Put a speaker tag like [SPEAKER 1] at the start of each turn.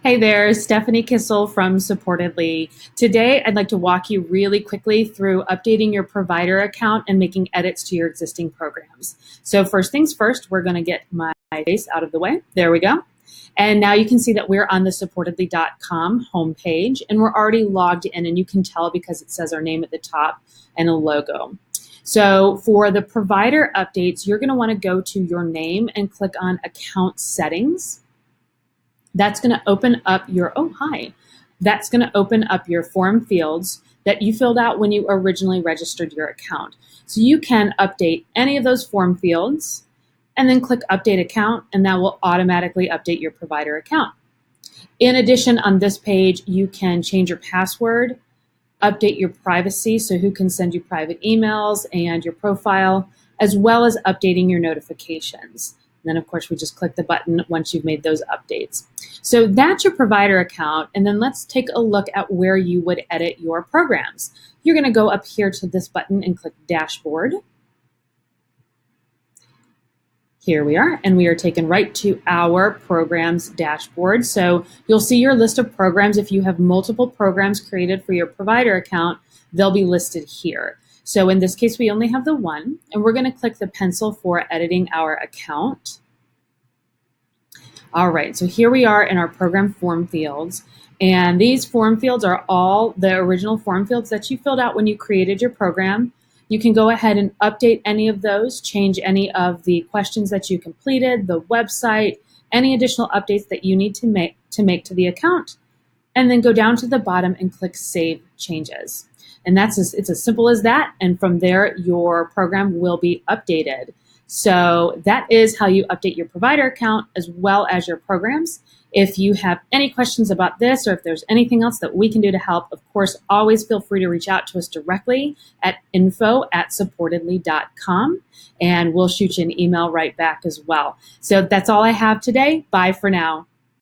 [SPEAKER 1] Hey there, Stephanie Kissel from Supportedly. Today, I'd like to walk you really quickly through updating your provider account and making edits to your existing programs. So first things first, we're going to get my face out of the way. There we go. And now you can see that we're on the supportedly.com homepage, and we're already logged in, and you can tell because it says our name at the top and a logo. So for the provider updates, you're going to want to go to your name and click on account settings. That's going to open up your, oh, hi. That's going to open up your form fields that you filled out when you originally registered your account. So you can update any of those form fields and then click update account, and that will automatically update your provider account. In addition, on this page, you can change your password, update your privacy, so who can send you private emails and your profile, as well as updating your notifications. And then, of course, we just click the button once you've made those updates. So that's your provider account. And then let's take a look at where you would edit your programs. You're going to go up here to this button and click Dashboard. Here we are, and we are taken right to our programs dashboard. So you'll see your list of programs. If you have multiple programs created for your provider account, they'll be listed here. So in this case, we only have the one, and we're going to click the pencil for editing our account. All right, so here we are in our program form fields, and these form fields are all the original form fields that you filled out when you created your program. You can go ahead and update any of those, change any of the questions that you completed, the website, any additional updates that you need to make to the account, and then go down to the bottom and click Save Changes. And it's as simple as that, and from there, your program will be updated. So that is how you update your provider account as well as your programs. If you have any questions about this, or if there's anything else that we can do to help, of course, always feel free to reach out to us directly at info@supportedly.com, and we'll shoot you an email right back as well. So that's all I have today. Bye for now.